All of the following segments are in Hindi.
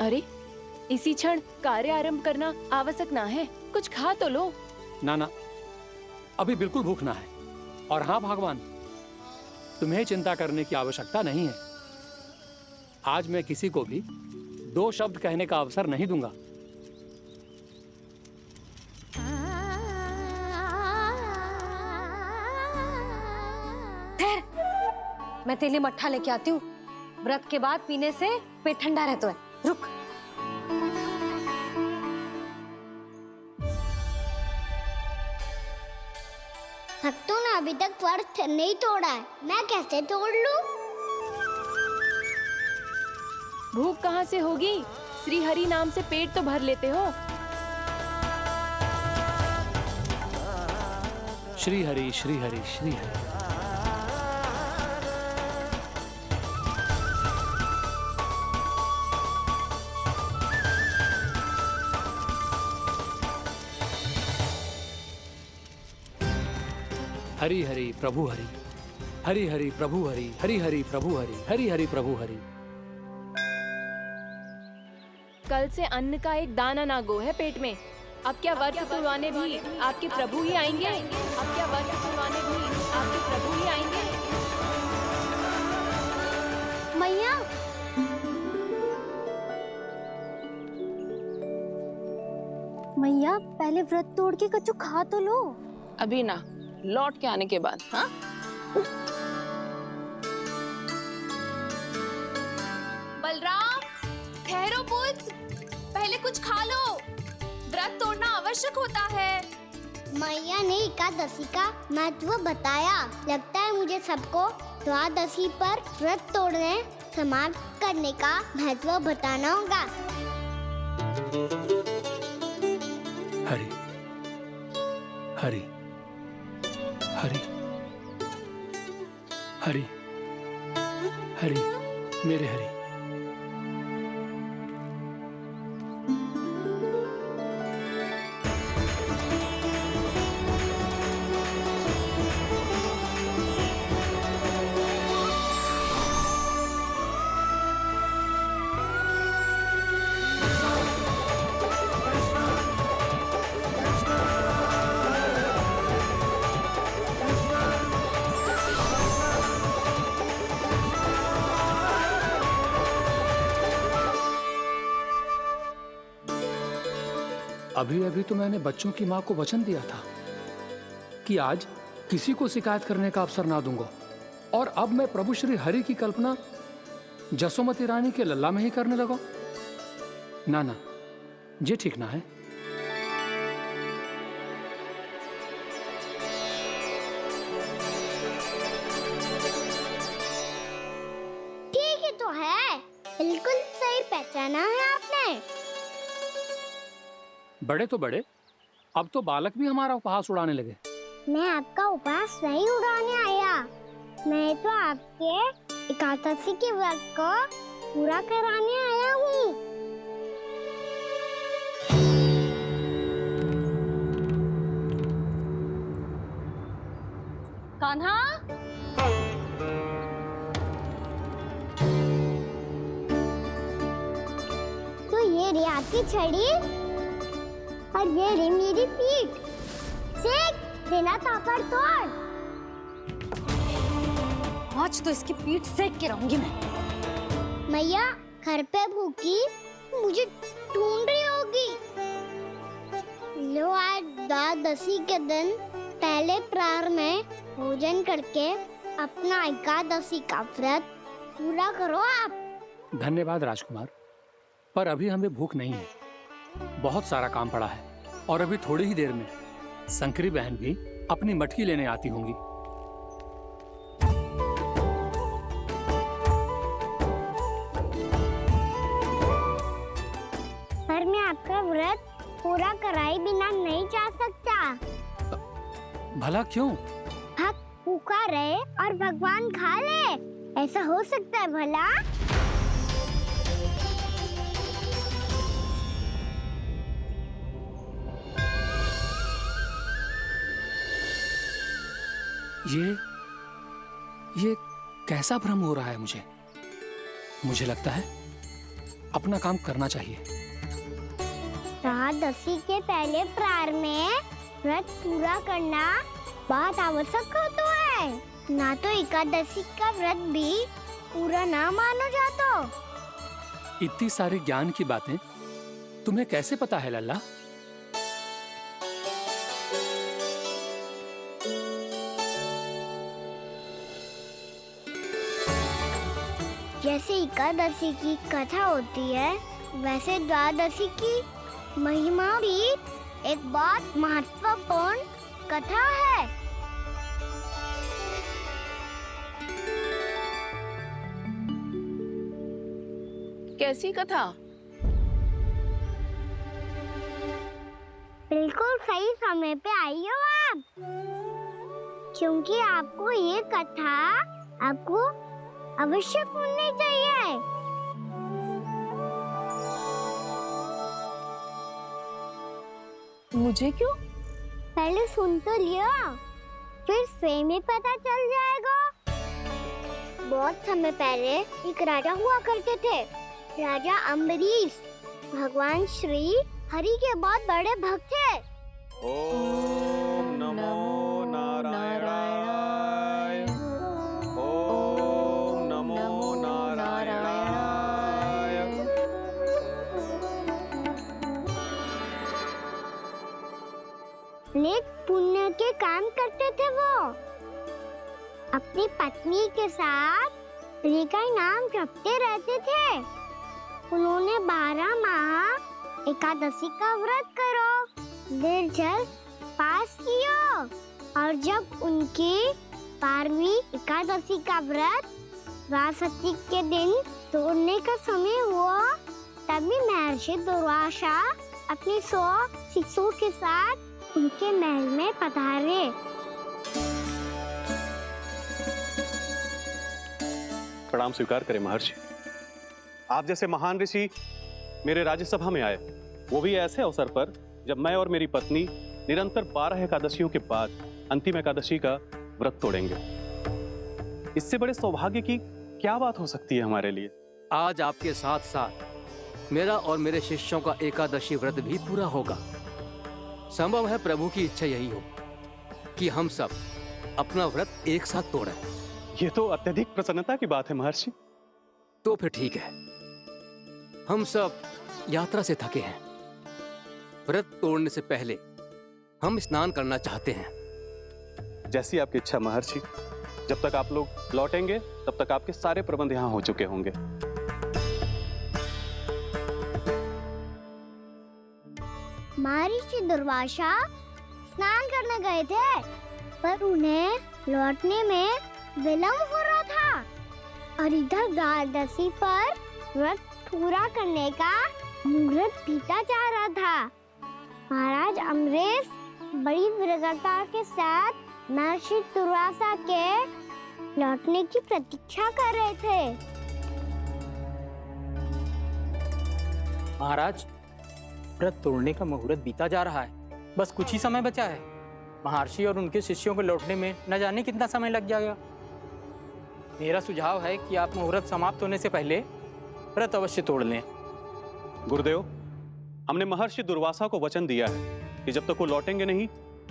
अरे, इसी क्षण कार्य आरंभ करना आवश्यक ना है। कुछ खा तो लो। ना ना, अभी बिल्कुल भूख ना है। और हाँ भगवान, तुम्हें चिंता करने की आवश्यकता नहीं है। आज मैं किसी को भी 2 शब्द कहने का अवसर नहीं दूंगा। मैं तेरे लिए मट्ठा लेके आती हूँ। व्रत के बाद पीने से पेट ठंडा रहता है। रुक। भक्तों ने अभी तक व्रत नहीं तोड़ा है, मैं कैसे तोड़ लूं? भूख कहाँ से होगी? श्री हरि नाम से पेट तो भर लेते हो। श्री हरि श्री हरि श्री हरि। हरि हरि प्रभु हरि, हरि हरि प्रभु हरि, हरि हरि प्रभु हरि, हरि हरि प्रभु हरि। कल से अन्न का एक दाना ना गो है पेट में। अब क्या व्रत तुड़वाने भी आपके प्रभु ही आएंगे? अब क्या व्रत तुड़वाने भी आपके प्रभु ही आएंगे? मैया, मैया पहले व्रत तोड़ के कछु खा तो लो। अभी ना, लौट के आने के बाद। हाँ, बलराम, ठहरो पुत्र, पहले कुछ खा लो। व्रत तोड़ना आवश्यक होता है। मैया ने एकादशी का महत्व बताया। लगता है मुझे सबको द्वादशी पर व्रत तोड़ने समाप्त करने का महत्व बताना होगा। हरि हरि हरि हरि हरि, मेरे हरि। अभी अभी तो मैंने बच्चों की मां को वचन दिया था कि आज किसी को शिकायत करने का अवसर ना दूंगा, और अब मैं प्रभु श्री हरि की कल्पना जसोमती रानी के लल्ला में ही करने लगा। ना ना, ये ठीक ना है। ठीक है तो है, बिल्कुल सही पहचाना है आपने। बड़े तो बड़े, अब तो बालक भी हमारा उपहास उड़ाने लगे। मैं आपका उपहास नहीं उड़ाने आया, मैं तो आपके एकादशी के व्रत को पूरा कराने आया हूँ। कान्हा, तो ये रही आपकी छड़ी और ये रही मेरी पीठ। सेक बिना तापड़ तोड़। आज तो इसकी पीठ सेक के रहूंगी मैं। मैया घर पे भूखी मुझे ढूंढ रही होगी। लो, आज द्वादशी के दिन पहले प्रहर में भोजन करके अपना एकादशी का व्रत पूरा करो आप। धन्यवाद राजकुमार, पर अभी हमें भूख नहीं है। बहुत सारा काम पड़ा है, और अभी थोड़ी ही देर में शंकरी बहन भी अपनी मटकी लेने आती होंगी। पर मैं आपका व्रत पूरा कराए बिना नहीं जा सकता। भला क्यों? भक्त भूखा रहे और भगवान खा ले, ऐसा हो सकता है भला? ये कैसा भ्रम हो रहा है मुझे? मुझे लगता है अपना काम करना चाहिए। एकादशी के पहले प्रार में व्रत पूरा करना बहुत आवश्यक होता है, ना तो एकादशी का व्रत भी पूरा ना मानो जातो। इतनी सारी ज्ञान की बातें तुम्हें कैसे पता है लल्ला? जैसे एकादशी की कथा होती है, वैसे द्वादशी की महिमा भी एक बहुत महत्वपूर्ण कथा है। कैसी कथा? बिल्कुल सही समय पे आई हो आप, क्योंकि आपको ये कथा आपको अवश्य सुननी चाहिए। मुझे क्यों? पहले सुन तो लिया, फिर स्वयं ही पता चल जाएगा। बहुत समय पहले एक राजा हुआ करते थे, राजा अम्बरीश। भगवान श्री हरि के बहुत बड़े भक्त थे। ओम नमो नारायणाय। ओम नमो नारायणाय। नेक पुण्य के काम करते थे वो। अपनी पत्नी के साथ हरि का नाम जपते रहते थे। उन्होंने 12 माह एकादशी का व्रत करो निर्जल पास किया, और जब उनकी 12वीं एकादशी का व्रत द्वादशी के दिन तोड़ने का समय हुआ, तभी महर्षि दुर्वासा अपनी 100 शिष्यों के साथ उनके महल में पधारे। प्रणाम स्वीकार करें महर्षि। आप जैसे महान ऋषि मेरे राज्यसभा में आए, वो भी ऐसे अवसर पर जब मैं और मेरी पत्नी निरंतर 12 एकादशियों के बाद अंतिम एकादशी का व्रत तोड़ेंगे। इससे बड़े सौभाग्य की क्या बात हो सकती है हमारे लिए? आज आपके साथ साथ मेरा और मेरे शिष्यों का एकादशी व्रत भी पूरा होगा। संभव है प्रभु की इच्छा यही हो कि हम सब अपना व्रत एक साथ तोड़ें। ये तो अत्यधिक प्रसन्नता की बात है महर्षि। तो फिर ठीक है, हम सब यात्रा से थके हैं। व्रत तोड़ने से पहले हम स्नान करना चाहते हैं। जैसी आपकी इच्छा महर्षि। जब तक आप लोग लौटेंगे तब तक आपके सारे प्रबंध यहाँ हो चुके होंगे। महर्षि दुर्वासा स्नान करने गए थे, पर उन्हें लौटने में विलंब हो रहा था, और इधर द्वादशी पर व्रत पूरा करने का मुहूर्त बीता जा रहा था। महाराज अम्बरीश बड़ी विरगता के साथ महर्षि दुर्वासा के लौटने की प्रतीक्षा कर रहे थे। महाराज, व्रत तोड़ने का मुहूर्त बीता जा रहा है। बस कुछ ही समय बचा है। महर्षि और उनके शिष्यों को लौटने में न जाने कितना समय लग जाएगा। मेरा सुझाव है कि आप मुहूर्त समाप्त होने से पहले व्रत अवश्य तोड़ लें। गुरुदेव, हमने महर्षि दुर्वासा को वचन दिया है कि जब तक वो लौटेंगे नहीं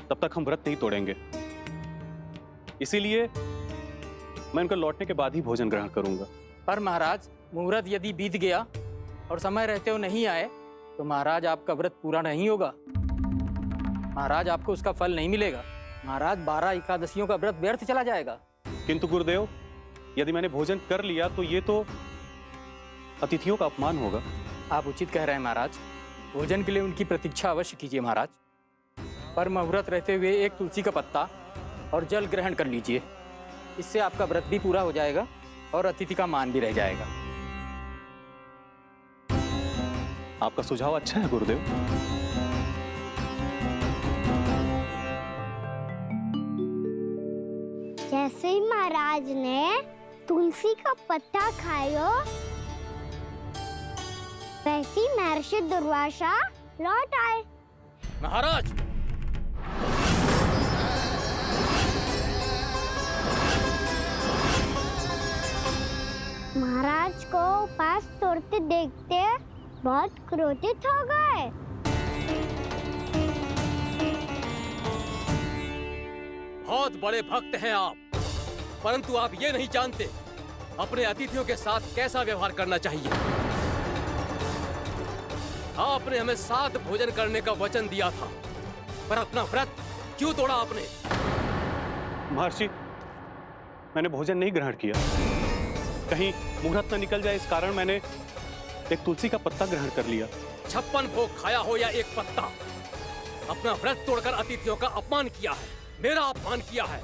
तब तक हम व्रत नहीं तोड़ेंगे। इसीलिए मैं उनके लौटने के बाद ही भोजन ग्रहण करूंगा। पर महाराज, मुहूर्त यदि बीत गया और समय रहते हुए नहीं आए तो महाराज आपका व्रत पूरा नहीं होगा। महाराज, आपको उसका फल नहीं मिलेगा। महाराज, 12 एकादशियों का व्रत व्यर्थ चला जाएगा। किंतु गुरुदेव, यदि मैंने भोजन कर लिया तो ये तो अतिथियों का अपमान होगा। आप उचित कह रहे हैं महाराज। भोजन के लिए उनकी प्रतीक्षा अवश्य कीजिए महाराज। पर मुहूर्त रहते हुए एक तुलसी का पत्ता और जल ग्रहण कर लीजिए। इससे आपका व्रत भी पूरा हो जाएगा और अतिथि का मान भी रह जाएगा। आपका सुझाव अच्छा है गुरुदेव। जैसे ही महाराज ने तुलसी का पत्ता खाया, वैसे ही महर्षि दुर्वासा लौट आए। महाराज, महाराज को उपास तोड़ते देखते बहुत क्रोधित हो गए। बहुत बड़े भक्त हैं आप, परंतु आप ये नहीं जानते अपने अतिथियों के साथ कैसा व्यवहार करना चाहिए। आपने हमें 7 भोजन करने का वचन दिया था, पर अपना व्रत क्यों तोड़ा आपने? महर्षि, मैंने भोजन नहीं ग्रहण किया। कहीं मुहूर्त न निकल जाए इस कारण मैंने एक तुलसी का पत्ता ग्रहण कर लिया। 56 भोग खाया हो या एक पत्ता, अपना व्रत तोड़कर अतिथियों का अपमान किया है, मेरा अपमान किया है।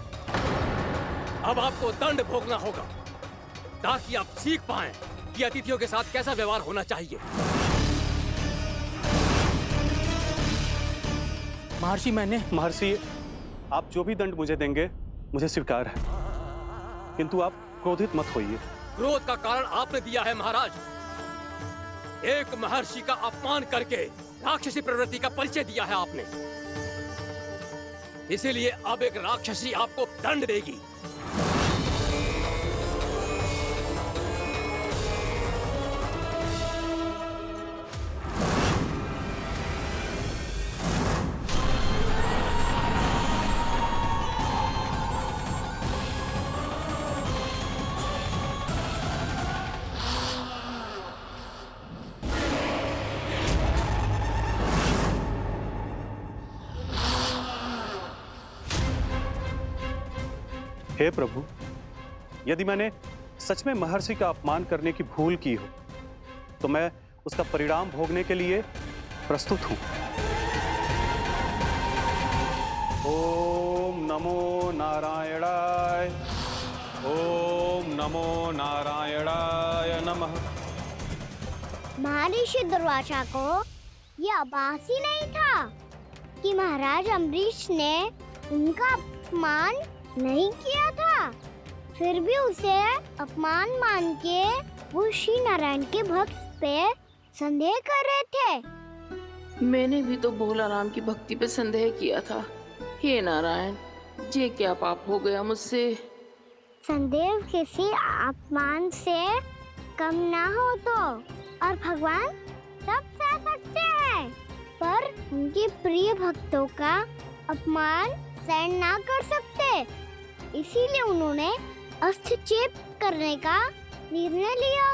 अब आपको दंड भोगना होगा ताकि आप सीख पाएं कि अतिथियों के साथ कैसा व्यवहार होना चाहिए। महर्षि, आप जो भी दंड मुझे देंगे मुझे स्वीकार है, किंतु आप क्रोधित मत होइए। क्रोध का कारण आपने दिया है महाराज। एक महर्षि का अपमान करके राक्षसी प्रवृत्ति का परिचय दिया है आपने, इसीलिए अब एक राक्षसी आपको दंड देगी। हे प्रभु, यदि मैंने सच में महर्षि का अपमान करने की भूल की हो तो मैं उसका परिणाम भोगने के लिए प्रस्तुत हूं। ओम नमो नारायणाय, ओम नमो नारायणाय नमः। महर्षि दुर्वासा को ये आभास ही नहीं था कि महाराज अम्बरीश ने उनका अपमान नहीं किया था, फिर भी उसे अपमान मान के वो श्री नारायण के भक्त पे संदेह कर रहे थे। मैंने भी तो भोला राम की भक्ति पे संदेह किया था। हे नारायण, ये क्या पाप हो गया मुझसे? संदेह किसी अपमान से कम ना हो तो, और भगवान सब सह सकते हैं, पर उनके प्रिय भक्तों का अपमान सहन ना कर सकते, इसीलिए उन्होंने हस्तक्षेप करने का निर्णय लिया।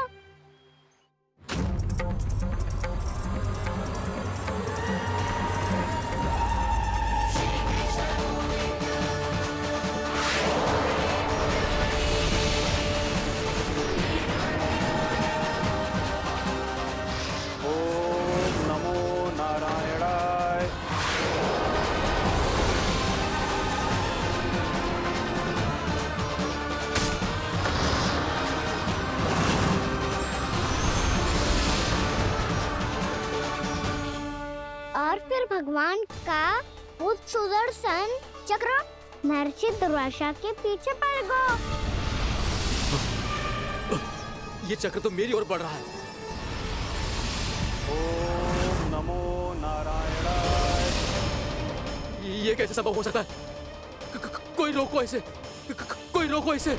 ओम नमो नारायणाय। और फिर भगवान का वो सुदर्शन चक्र महर्षि दुर्वासा के पीछे पड़ गया। ये चक्र तो मेरी ओर बढ़ रहा है। ओम नमो नारायणाय। ये कैसे संभव हो सकता है? कोई रोको इसे, कोई रोको इसे।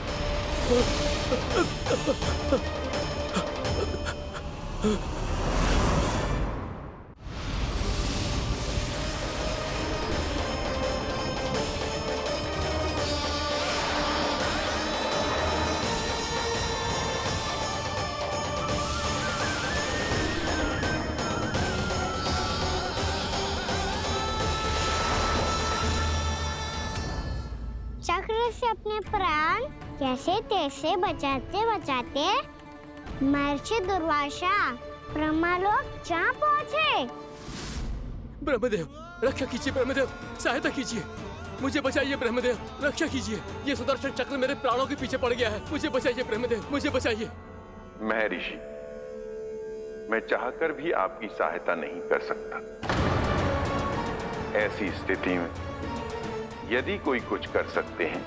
चक्र से अपने प्राण जैसे तैसे बचाते बचाते महर्षि दुर्वासा ब्रह्मलोक जा पहुँचे। ब्रह्मदेव, रक्षा कीजिए ब्रह्मदेव, सहायता कीजिए, मुझे बचाइए ब्रह्मदेव, रक्षा कीजिए। ये सुदर्शन चक्र मेरे प्राणों के पीछे पड़ गया है, मुझे बचाइए ब्रह्मदेव, मुझे बचाइए। महर्षि, मैं चाहकर भी आपकी सहायता नहीं कर सकता। ऐसी स्थिति में यदि कोई कुछ कर सकते हैं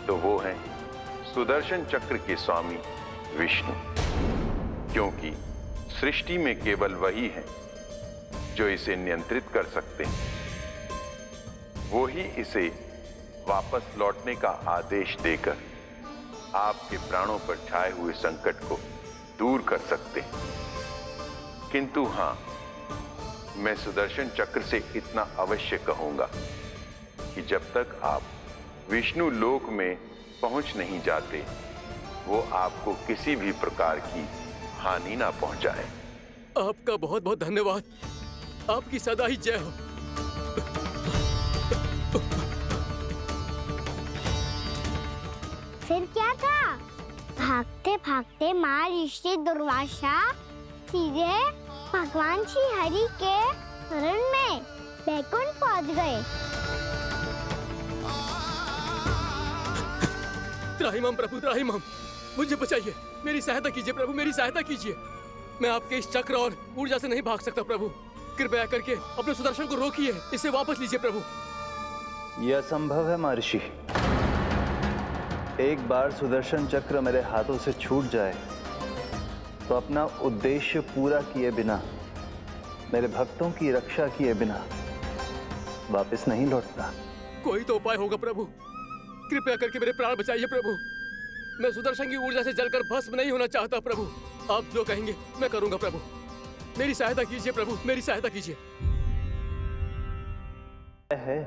तो वो हैं सुदर्शन चक्र के स्वामी विष्णु, क्योंकि सृष्टि में केवल वही है जो इसे नियंत्रित कर सकते हैं। वो ही इसे वापस लौटने का आदेश देकर आपके प्राणों पर छाए हुए संकट को दूर कर सकते हैं। किंतु हां, मैं सुदर्शन चक्र से इतना अवश्य कहूंगा कि जब तक आप विष्णु लोक में पहुंच नहीं जाते, वो आपको किसी भी प्रकार की हानि ना पहुंचाए। आपका बहुत बहुत धन्यवाद। आपकी सदा ही जय हो। फिर क्या था? भागते भागते महर्षि दुर्वासा सीधे भगवान श्री हरि के शरण में बैकुंठ पहुंच गए। त्राहिमाम प्रभु, त्राहिमाम, मुझे बचाइए, मेरी सहायता कीजिए प्रभु, मेरी सहायता कीजिए। मैं आपके इस चक्र और ऊर्जा से नहीं भाग सकता प्रभु। कृपया करके अपने सुदर्शन को रोकिए, इसे वापस लीजिए प्रभु। यह असंभव है महर्षि। एक बार सुदर्शन चक्र मेरे हाथों से छूट जाए तो अपना उद्देश्य पूरा किए बिना, मेरे भक्तों की रक्षा किए बिना वापस नहीं लौटता। कोई तो उपाय होगा प्रभु, कृपया करके मेरे प्राण बचाइए प्रभु। मैं सुदर्शन की ऊर्जा से जलकर भस्म नहीं होना चाहता प्रभु। आप जो कहेंगे मैं करूंगा प्रभु। मेरी सहायता कीजिए प्रभु, मेरी सहायता कीजिए। है,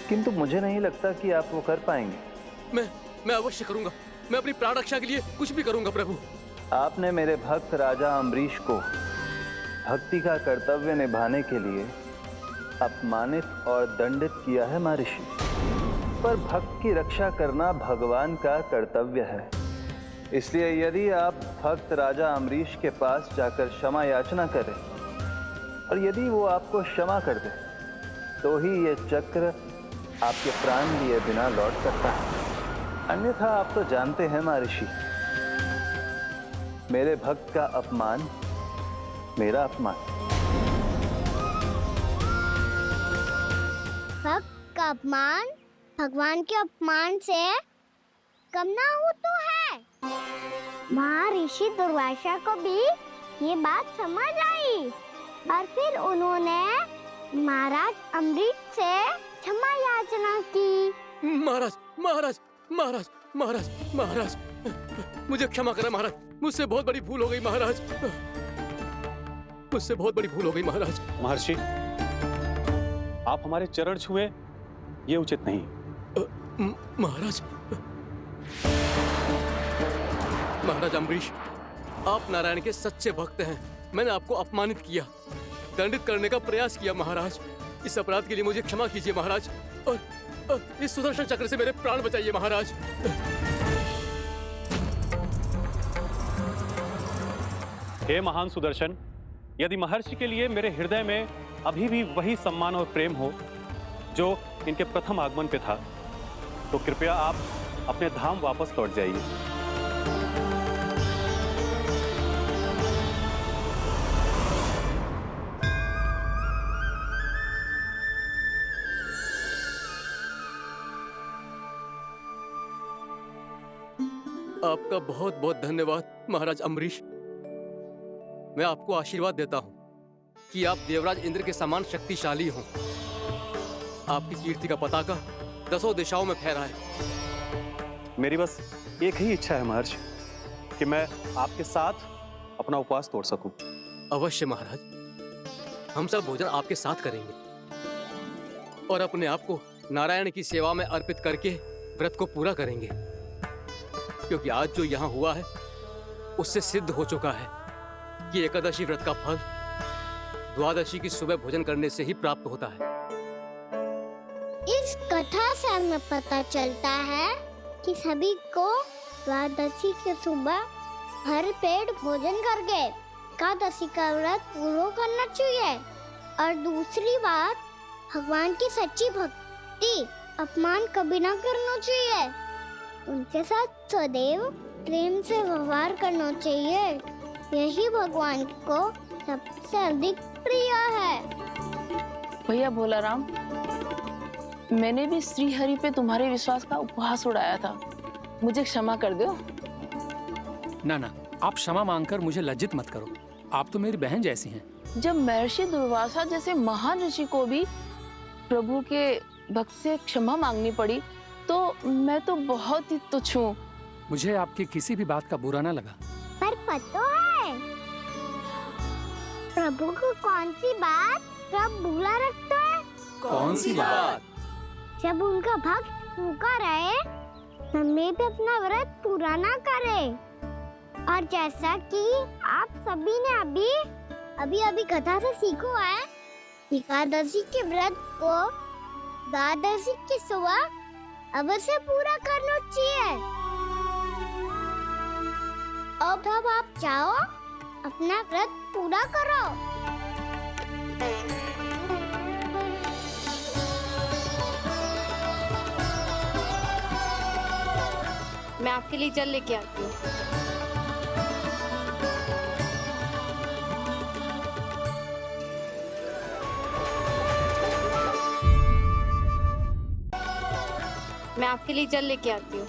किंतु मुझे नहीं लगता कि आप वो कर पाएंगे। मैं अवश्य करूंगा। मैं अपनी प्राण रक्षा के लिए कुछ भी करूंगा प्रभु। आपने मेरे भक्त राजा अम्बरीश को भक्ति का कर्तव्य निभाने के लिए अपमानित और दंडित किया है महर्षि, पर भक्त की रक्षा करना भगवान का कर्तव्य है। इसलिए यदि आप भक्त राजा अम्बरीश के पास जाकर क्षमा याचना करें और यदि वो आपको क्षमा कर दे, तो ही ये चक्र आपके प्राण लिए बिना लौट सकता है। अन्यथा आप तो जानते हैं महर्षि, मेरे भक्त का अपमान मेरा अपमान। भक्त का अपमान भगवान के अपमान से कम ना हो तो है। महर्षि दुर्वासा को भी ये बात समझ आई और फिर उन्होंने महाराज अम्बरीश से क्षमा याचना की। महाराज महाराज महाराज महाराज महाराज, मुझे क्षमा करें महाराज, मुझसे बहुत बड़ी भूल हो गई महाराज, मुझसे बहुत बड़ी भूल हो गई महाराज। महर्षि, आप हमारे चरण छुए ये उचित नहीं। महाराज, महाराज अम्बरीश, आप नारायण के सच्चे भक्त हैं। मैंने आपको अपमानित किया, दंडित करने का प्रयास किया महाराज। इस अपराध के लिए मुझे क्षमा कीजिए महाराज, और इस सुदर्शन चक्र से मेरे प्राण बचाइए महाराज। हे महान सुदर्शन, यदि महर्षि के लिए मेरे हृदय में अभी भी वही सम्मान और प्रेम हो जो इनके प्रथम आगमन पे था, तो कृपया आप अपने धाम वापस लौट जाइए। आपका बहुत बहुत धन्यवाद महाराज अम्बरीश। मैं आपको आशीर्वाद देता हूं कि आप देवराज इंद्र के समान शक्तिशाली हों। आपकी कीर्ति का पताका दसों दिशाओं में फहराए। मेरी बस एक ही इच्छा है महर्षि, कि मैं आपके साथ अपना उपवास तोड़ सकूं। अवश्य महाराज, हम सब भोजन आपके साथ करेंगे और अपने आप को नारायण की सेवा में अर्पित करके व्रत को पूरा करेंगे, क्योंकि आज जो यहाँ हुआ है उससे सिद्ध हो चुका है कि एकादशी व्रत का फल द्वादशी की सुबह भोजन करने से ही प्राप्त होता है। इस कथा से हमें पता चलता है कि सभी को द्वादशी के सुबह भर पेट भोजन करके एकादशी का व्रत पूरा करना चाहिए। और दूसरी बात, भगवान की सच्ची भक्ति अपमान कभी ना करना चाहिए। उनके साथ सदैव प्रेम से व्यवहार करना चाहिए। यही भगवान को सबसे अधिक प्रिय है। भैया भोला राम, मैंने भी श्री हरि पे तुम्हारे विश्वास का उपहास उड़ाया था, मुझे क्षमा कर दो। ना ना, आप क्षमा मांगकर मुझे लज्जित मत करो, आप तो मेरी बहन जैसी हैं। जब महर्षि दुर्वासा जैसे महान ऋषि को भी प्रभु के भक्त से क्षमा मांगनी पड़ी, तो मैं तो बहुत ही तुच्छ हूँ। मुझे आपकी किसी भी बात का बुरा ना लगा। पर पता है प्रभु को कौन सी बात सब बुरा रखता है? कौन सी बात? जब उनका भक्त भूखा रहे, हमें भी अपना व्रत पूरा ना करे। और जैसा कि आप सभी ने अभी कथा से सीखो है, एकादशी के व्रत को द्वादशी की सुबह अवश्य पूरा करना चाहिए। अब आप जाओ, अपना व्रत पूरा करो। मैं आपके लिए जल लेके आती हूँ। मैं आपके लिए जल लेके आती हूँ।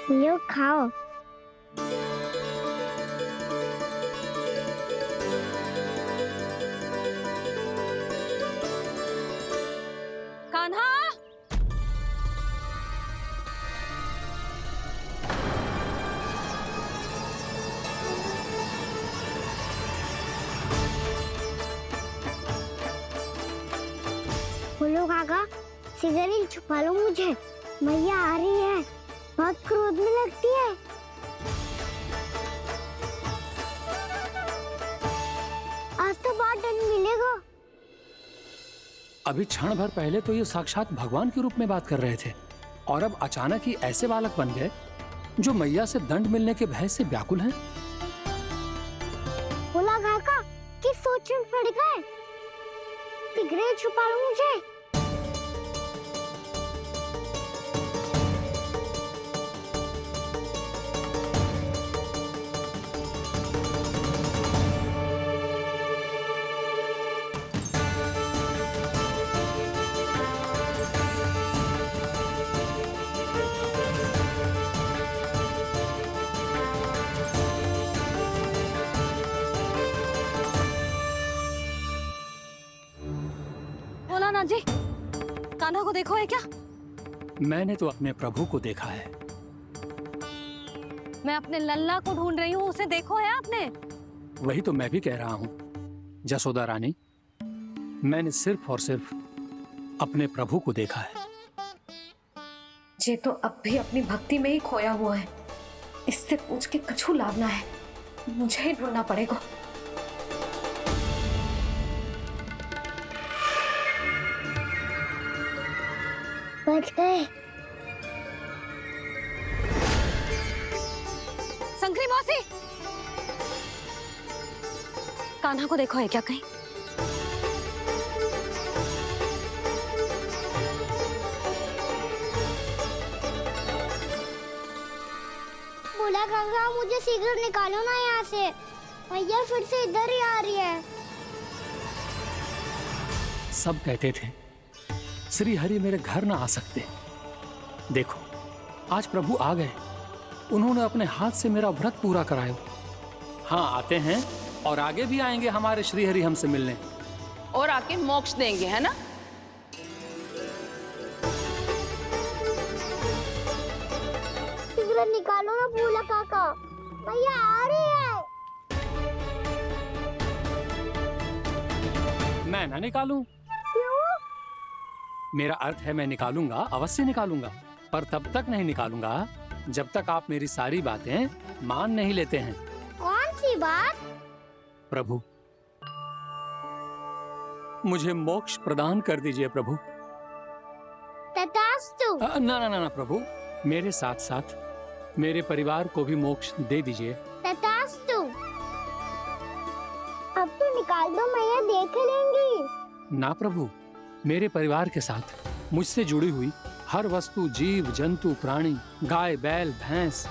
लो खाओ। कान्हा, बोलो काका, सिगरेट छुपा लो मुझे, मैया आ रही है, बहुत क्रोध में लगती है। आज तो बहुत दंड मिलेगा। अभी क्षण भर पहले तो ये साक्षात भगवान के रूप में बात कर रहे थे, और अब अचानक ही ऐसे बालक बन गए जो मैया से दंड मिलने के भय से व्याकुल हैं। बोला काका, किस सोच में पड़ गए? सिगरेट छुपा लो मुझे। बोला ना जी, कान्हा को देखो है क्या? मैंने तो अपने प्रभु को देखा है। मैं अपने लल्ला को ढूंढ रही हूँ, उसे देखो है आपने? वही तो मैं भी कह रहा हूँ जसोदा रानी, मैंने सिर्फ और सिर्फ अपने प्रभु को देखा है। ये तो अब भी अपनी भक्ति में ही खोया हुआ है, इससे पूछ के कछु लाभ ना है, मुझे ही ढूंढना पड़ेगा। बच गए। संकरी मौसी, कान्हा को देखो है क्या कहीं? बोला गंगा, मुझे सिगरेट निकालो ना यहाँ से, भैया फिर से इधर ही आ रही है। सब कहते थे श्री हरि मेरे घर ना आ सकते। देखो आज प्रभु आ गए, उन्होंने अपने हाथ से मेरा व्रत पूरा कराया। हाँ आते हैं और आगे भी आएंगे हमारे श्री हरि हमसे मिलने, और आके मोक्ष देंगे, है ना? सिगरेट निकालो ना भोला काका, भैया आ रही है। मैं ना निकालूं? क्यों? मेरा अर्थ है मैं निकालूंगा, अवश्य निकालूंगा, पर तब तक नहीं निकालूंगा जब तक आप मेरी सारी बातें मान नहीं लेते हैं। कौन सी बात? प्रभु मुझे मोक्ष प्रदान कर दीजिए प्रभु। तथास्तु। ना ना ना ना प्रभु, मेरे साथ साथ मेरे परिवार को भी मोक्ष दे दीजिए। तथास्तु। अब तो निकाल दो, मैया देख लेंगी। ना प्रभु, मेरे परिवार के साथ मुझसे जुड़ी हुई हर वस्तु, जीव जंतु, प्राणी, गाय बैल भैंस,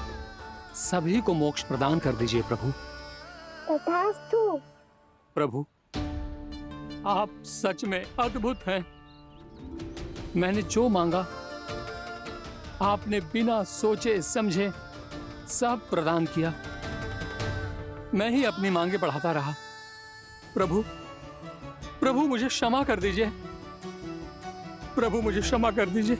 सभी को मोक्ष प्रदान कर दीजिए प्रभु। तथास्तु। प्रभु आप सच में अद्भुत हैं। मैंने जो मांगा आपने बिना सोचे समझे सब प्रदान किया। मैं ही अपनी मांगे बढ़ाता रहा। प्रभु, प्रभु मुझे क्षमा कर दीजिए। प्रभु मुझे क्षमा कर दीजिए।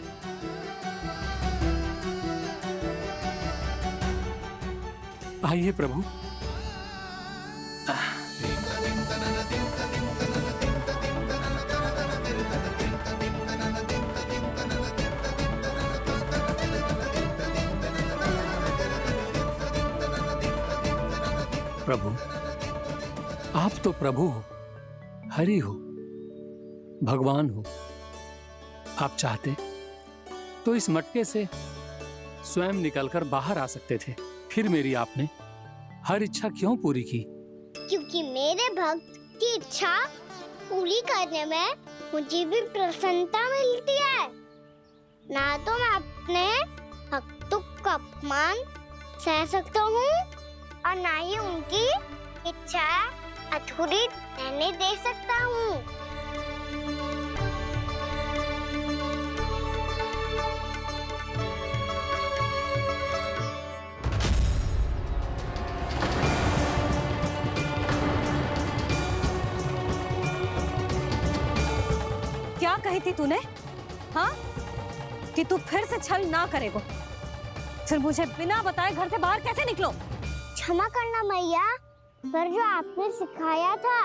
आइए प्रभु। प्रभु, आप तो प्रभु हो, हरि हो, भगवान हो। आप चाहते तो इस मटके से स्वयं निकलकर बाहर आ सकते थे, फिर मेरी आपने हर इच्छा क्यों पूरी की? क्योंकि मेरे भक्त की इच्छा पूरी करने में मुझे भी प्रसन्नता मिलती है। ना तो मैं अपने भक्तों का अपमान सह सकता हूँ और ना ही उनकी इच्छा अधूरी रहने दे सकता हूँ। क्या कही थी तूने? हाँ, कि तू फिर से छल ना करेगा। फिर मुझे बिना बताए घर से बाहर कैसे निकलो? क्षमा करना मैया, पर जो आपने सिखाया था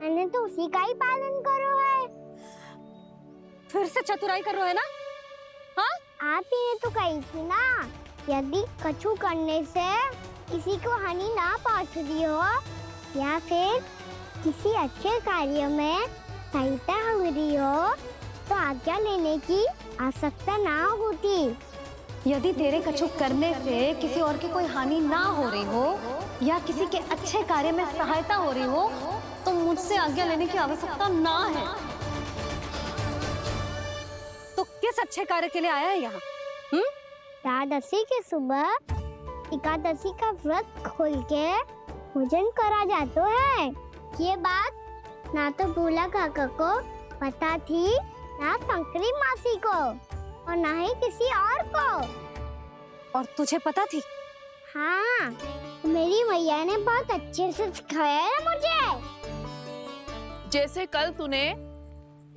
मैंने तो उसी का ही पालन करो है। फिर से चतुराई कर रहे हो है ना? हाँ? आप ही ने तो कही थी ना, यदि कछु करने से किसी को हानि ना पहुंचती हो या फिर किसी अच्छे कार्य में सहायता हो रही हो तो आज्ञा लेने की आवश्यकता ना होती। यदि तेरे कछु करने से किसी और की कोई हानि ना हो रही हो या किसी के अच्छे कार्य में सहायता हो रही हो तो मुझसे आज्ञा लेने की आवश्यकता ना है। तो किस अच्छे कार्य के लिए आया है यहाँ? एकादशी के सुबह एकादशी का व्रत खोल के भोजन करा जाता है। ये बात ना तो भोला काका को पता थी, ना शंकरी मासी को और ना ही किसी और को। और तुझे पता थी? हाँ, मेरी मैया ने बहुत अच्छे से सिखाया है मुझे। जैसे कल तूने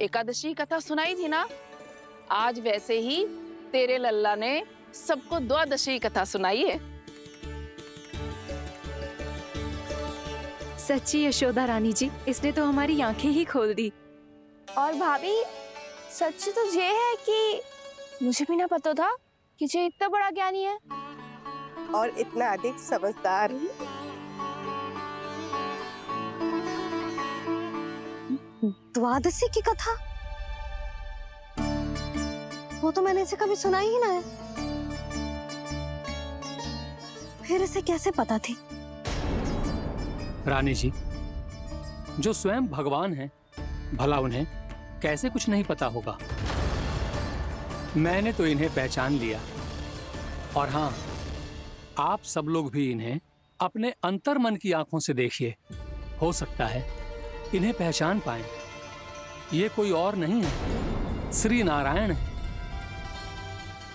एकादशी कथा सुनाई थी ना, आज वैसे ही तेरे लल्ला ने सबको द्वादशी कथा सुनाई है। सच्ची यशोदा रानी जी, इसने तो हमारी आंखें ही खोल दी। और भाभी, सच तो ये है कि मुझे भी ना पता था कि ये इतना बड़ा ज्ञानी है और इतना अधिक समझदार। द्वादशी की कथा? वो तो मैंने इसे कभी सुना ही ना है। फिर इसे कैसे पता थी? रानी जी, जो स्वयं भगवान हैं, भला उन्हें कैसे कुछ नहीं पता होगा? मैंने तो इन्हें पहचान लिया। और हाँ, आप सब लोग भी इन्हें अपने अंतर्मन की आंखों से देखिए, हो सकता है इन्हें पहचान पाएं। ये कोई और नहीं है, श्री नारायण है,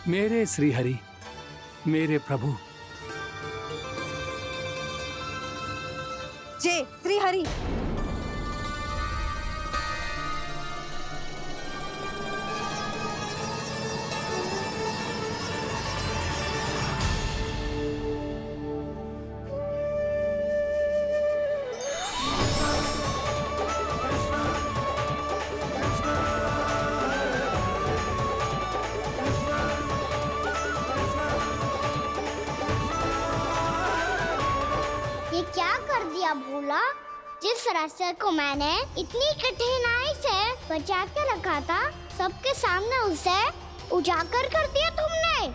मेरे श्री हरि, मेरे प्रभु। जय श्री हरि। ये क्या कर दिया भोला? जिस रास्ते को मैंने इतनी कठिनाई से बचा के रखा था, सबके सामने उसे उजागर कर दिया तुमने।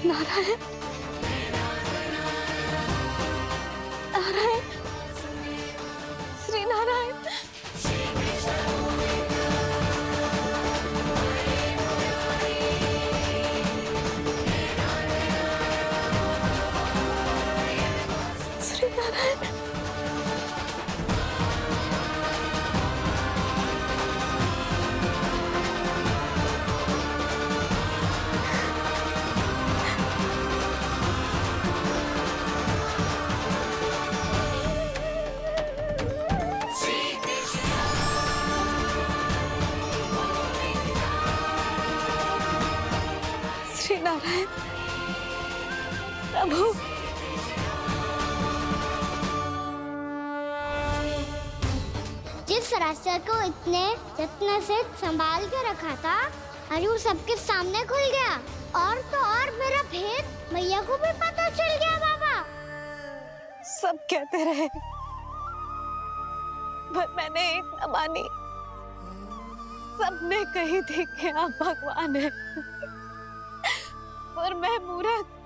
नारायण, नारायण, श्री नारायण। प्रभु। जिस रास्ते को इतने यत्न से संभाल के रखा था, आज वो सबके सामने खुल गया। और तो और मेरा भेद मैया को भी पता चल गया। बाबा सब कहते रहे, पर मैंने एक न मानी। सबने कही थी कि आप भगवान हैं, पर मैं मूर्ख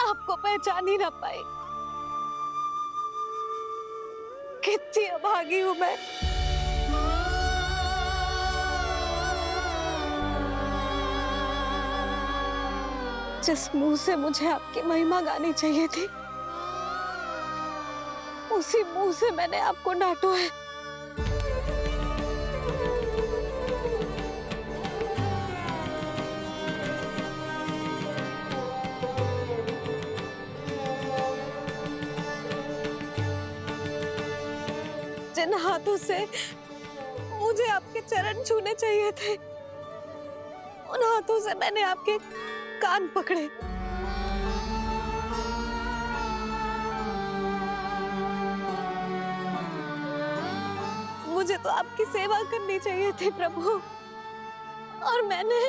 आपको पहचान ही ना पाई। कितनी अभागी हूँ मैं। जिस मुंह से मुझे आपकी महिमा गानी चाहिए थी, उसी मुंह से मैंने आपको डांटा है। जिन हाथों से मुझे आपके चरण छूने चाहिए थे, उन हाथों से मैंने आपके कान पकड़े। मुझे तो आपकी सेवा करनी चाहिए थी प्रभु, और मैंने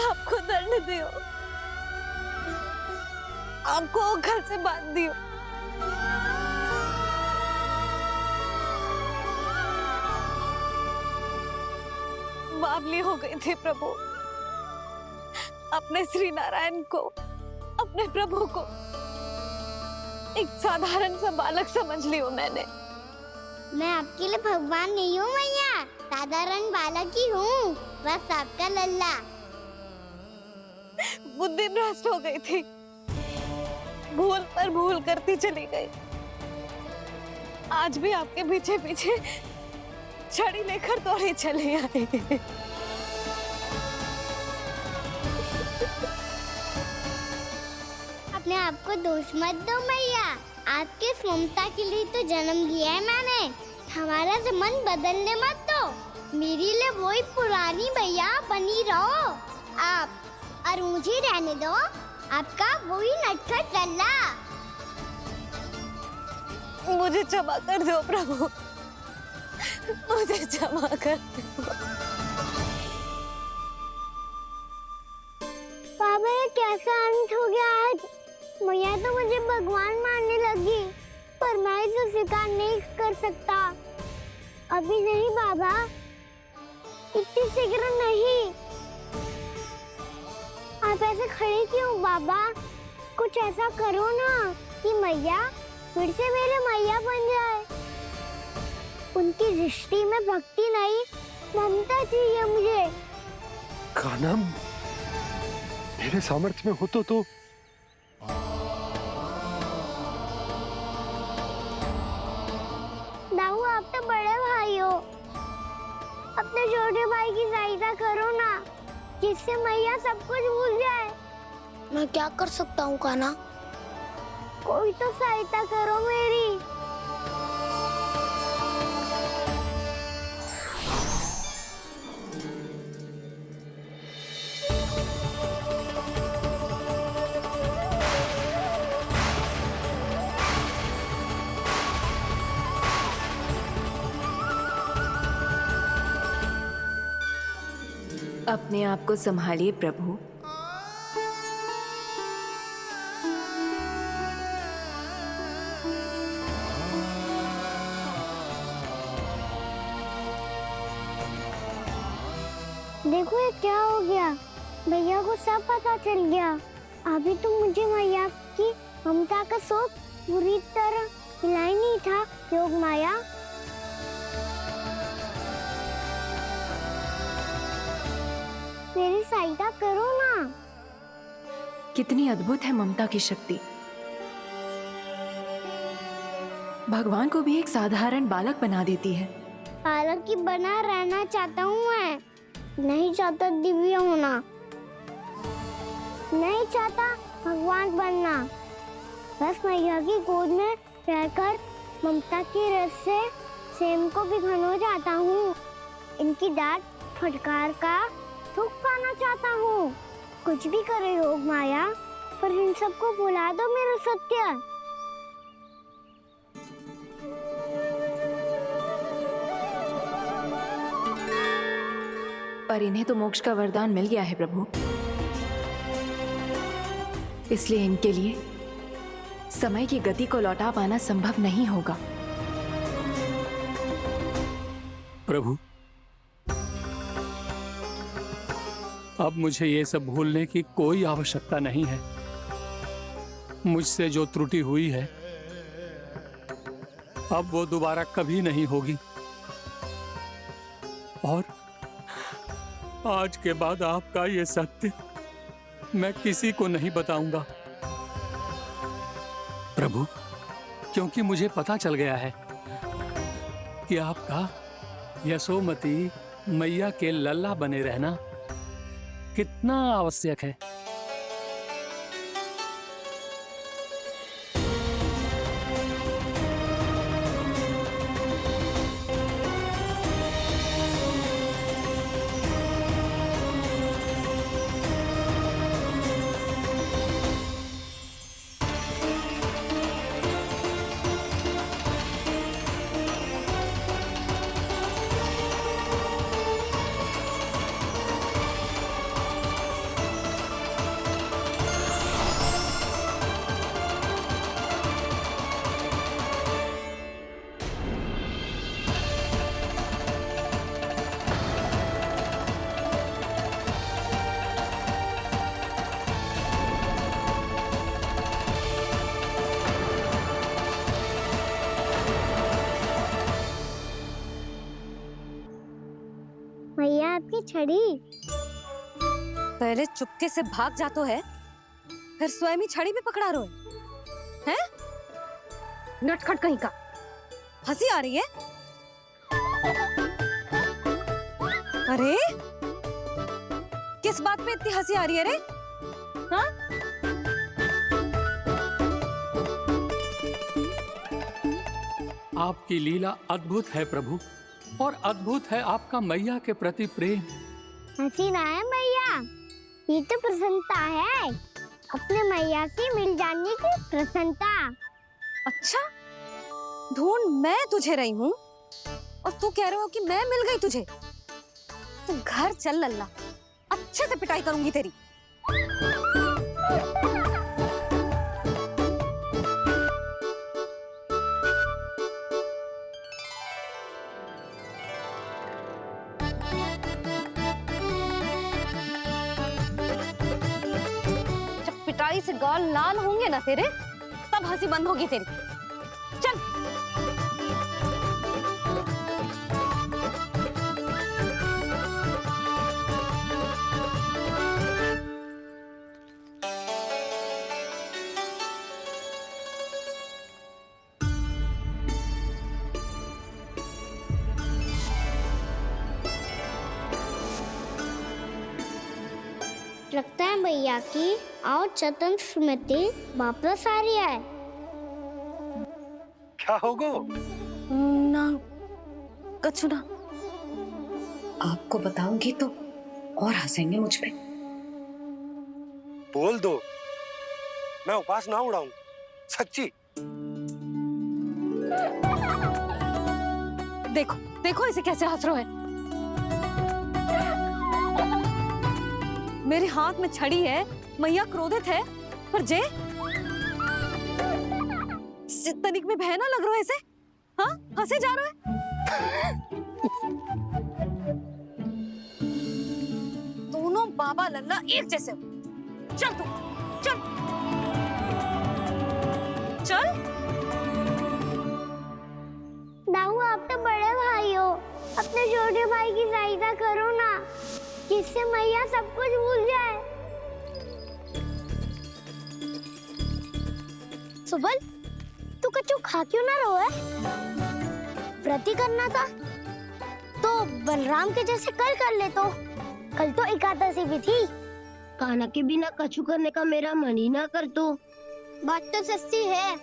आपको दंड दियो, आपको घर से बांध दियो। बावली हो गई थी प्रभु। अपने श्री नारायण को, अपने प्रभु को एक साधारण सा बालक समझ लियो मैंने। मैं आपके लिए भगवान नहीं हूँ मैया, साधारण बालक ही हूँ, बस आपका लल्ला। बुद्धि भ्रष्ट हो गई थी, भूल पर भूल करती चली गई। आज भी आपके पीछे पीछे छड़ी लेकर दौड़ी चली आई। अपने आप को दोष मत दो मैया, आपके ममता के लिए तो जन्म लिया है मैंने। हमारा से मन बदलने मत दो। मेरे लिए वही पुरानी मैया बनी रहो आप, और मुझे रहने दो आपका वही नटखट लल्ला। मुझे क्षमा कर दो प्रभु, मुझे क्षमा कर दो। बाबा ये कैसा अंत हो गया आज? मैया तो मुझे भगवान मानने लगी, पर मैं इसे स्वीकार नहीं कर सकता। अभी नहीं बाबा, इतनी शीघ्र नहीं। आप ऐसे खड़े क्यों बाबा? कुछ ऐसा करो ना कि मैया फिर से मेरे मैया बन जाए। उनकी दृष्टि में भक्ति नहीं, ममता चाहिए मुझे। कान्हा, मेरे सामर्थ्य में हो तो दाऊ, आप तो बड़े भाई हो, अपने छोटे भाई की सहायता करो ना, जिससे मैया सब कुछ भूल जाए। मैं क्या कर सकता हूँ कान्हा? कोई तो सहायता करो मेरी। अपने आप को संभालिए प्रभु। देखो ये क्या हो गया, भैया को सब पता चल गया। अभी तो मुझे मैया की ममता का शौक पूरी तरह मिला ही नहीं था। योग माया, मेरी सहायता करो ना। कितनी अद्भुत है ममता की शक्ति। भगवान को भी एक साधारण बालक बना देती है। बालक की बना रहना चाहता हूँ मैं, नहीं चाहता दिव्य होना, नहीं चाहता भगवान बनना। बस मैया की गोद में रहकर ममता की रस से सेम को भी घनो जाता हूँ। इनकी डांट फटकार का दुख जाना चाहता हूँ। कुछ भी करे योग माया, पर इन सबको भुला दो मेरा सत्य। पर इन्हें तो मोक्ष का वरदान मिल गया है प्रभु, इसलिए इनके लिए समय की गति को लौटा पाना संभव नहीं होगा। प्रभु, अब मुझे ये सब भूलने की कोई आवश्यकता नहीं है। मुझसे जो त्रुटि हुई है अब वो दोबारा कभी नहीं होगी, और आज के बाद आपका ये सत्य मैं किसी को नहीं बताऊंगा प्रभु, क्योंकि मुझे पता चल गया है कि आपका यशोमती मैया के लल्ला बने रहना कितना आवश्यक है। मैया आपकी छड़ी। पहले चुपके से भाग जातो है, फिर स्वयं ही छड़ी भी पकड़ा रो है? नटखट कहीं का। हंसी आ रही है? अरे किस बात पे इतनी हंसी आ रही है रे? हाँ? आपकी लीला अद्भुत है प्रभु, और अद्भुत है आपका मैया के प्रति प्रेम। हंसी ना है मैया, ये तो प्रसन्नता है, अपने मैया से मिल जाने की प्रसन्नता। अच्छा, ढूंढ मैं तुझे रही हूँ और तू कह रहे हो कि मैं मिल गई तुझे। तू घर चल लल्ला, अच्छे से पिटाई करूंगी तेरी। पिटाई से गाल लाल होंगे ना तेरे, तब हंसी बंद होगी तेरी। चल। लगता है भैया की और चतन स्मृति वापस आ रही है। क्या होगा? ना कछु ना। आपको बताऊंगी तो और हंसेंगे मुझ पे। बोल दो, मैं उपास ना उड़ाऊं, सच्ची। देखो देखो इसे कैसे हंस रहा है। मेरे हाथ में छड़ी है, मैया क्रोधित है, पर जे तनिक में भय ना लग रहा है इसे? हाँ, हंसे जा रहा है। दोनों बाबा लल्ला एक जैसे हो। चल तू, चल चल। दाऊ, आप तो बड़े भाई हो, अपने छोटे भाई की सहायता करो ना, जिससे मैया सब कुछ भूल जाए। सुबल, तू कछु खा क्यों ना रहो है? व्रत ही करना था तो बलराम के जैसे कल कर ले तो। कल तो एकादशी भी थी। कान्हा के बिना कछु करने का मेरा मन ही ना कर तो। बात तो सच्ची है,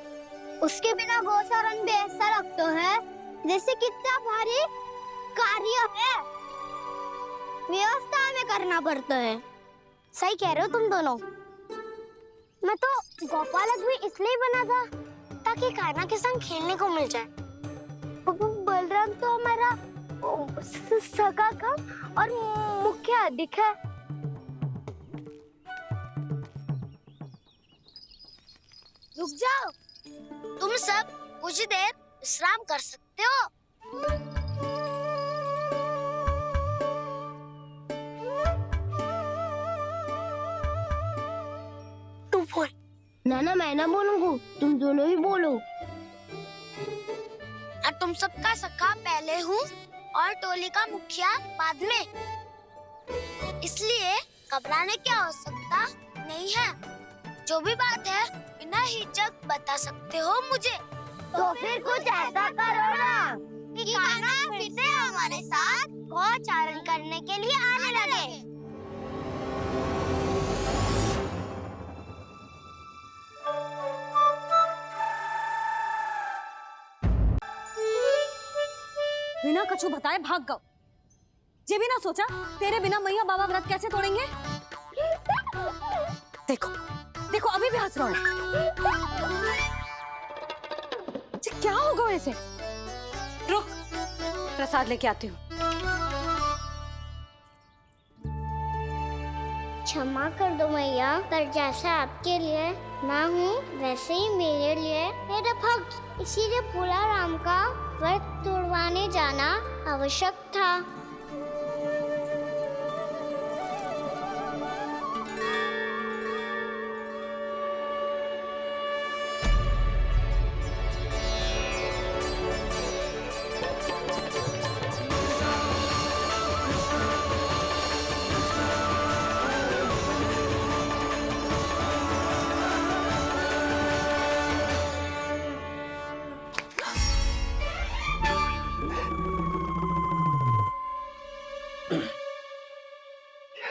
उसके बिना गोचारण भी ऐसा लगता है जैसे कितना भारी कार्य है। व्यवस्था में करना पड़ता है। सही कह रहे हो तुम दोनों। मैं तो गोपालक भी इसलिए बना था ताकि कान्हा के संग खेलने को मिल जाए। बलराम तो हमारा सगा कम और मुख्य अधिक है। रुक जाओ, तुम सब कुछ देर विश्राम कर सकते हो। तू बोल। ना मैं ना बोलूंगा, तुम दोनों ही बोलो। और तुम सबका सखा पहले हूँ और टोली का मुखिया बाद में, इसलिए घबराने की आवश्यकता नहीं है। जो भी बात है बिना हिचक बता सकते हो मुझे। तो फिर कुछ ऐसा करो ना कि कान्हा फिर से हमारे साथ गौचारण करने के लिए आने लगे। बिना कछु बताए भाग गओ। ये भी ना सोचा तेरे बिना मैया बाबा व्रत कैसे तोड़ेंगे। देखो देखो अभी भी हंस रहा है। क्या होगा वैसे? रुक, प्रसाद लेके आती हूँ। क्षमा कर दो मैया, पर जैसा आपके लिए ना हूँ वैसे ही मेरे लिए मेरा भक्त, इसीलिए भोला राम का व्रत तोड़वाने जाना आवश्यक था।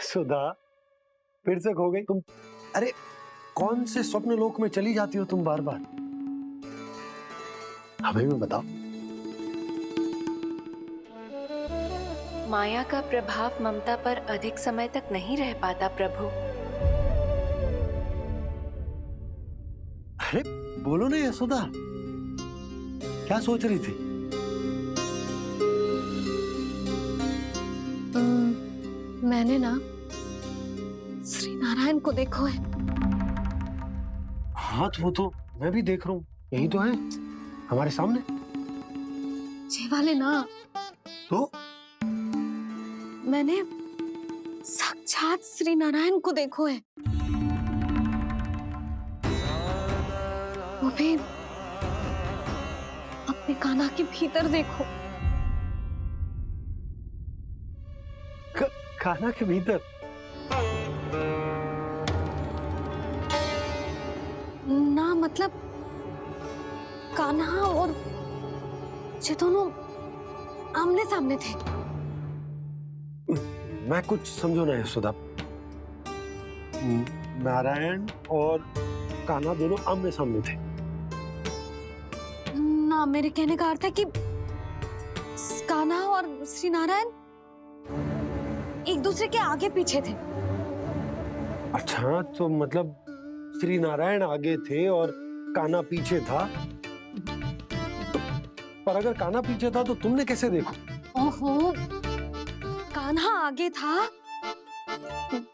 सुधा, फिर से खो गई तुम। अरे कौन से स्वप्न लोक में चली जाती हो तुम बार बार? हमें भी बताओ। माया का प्रभाव ममता पर अधिक समय तक नहीं रह पाता प्रभु। अरे बोलो ना यशोदा, क्या सोच रही थी? मैंने ना श्री नारायण को देखो है। हाँ वो तो मैं भी देख रहा हूँ, यही तो है हमारे सामने। ये वाले ना तो मैंने साक्षात श्री नारायण को देखो है, वो भी अपने कान्हा के भीतर देखो। कान्हा के भीतर? ना मतलब कान्हा और ये दोनों आमने सामने थे। मैं कुछ समझो ना यशोदा। नारायण और कान्हा दोनों आमने सामने थे? ना, मेरे कहने का अर्थ है कि कान्हा और श्री नारायण एक दूसरे के आगे पीछे थे। अच्छा, तो मतलब श्री नारायण आगे थे और कान्हा पीछे था। पर अगर कान्हा पीछे था तो तुमने कैसे देखा? ओहो, कान्हा आगे था,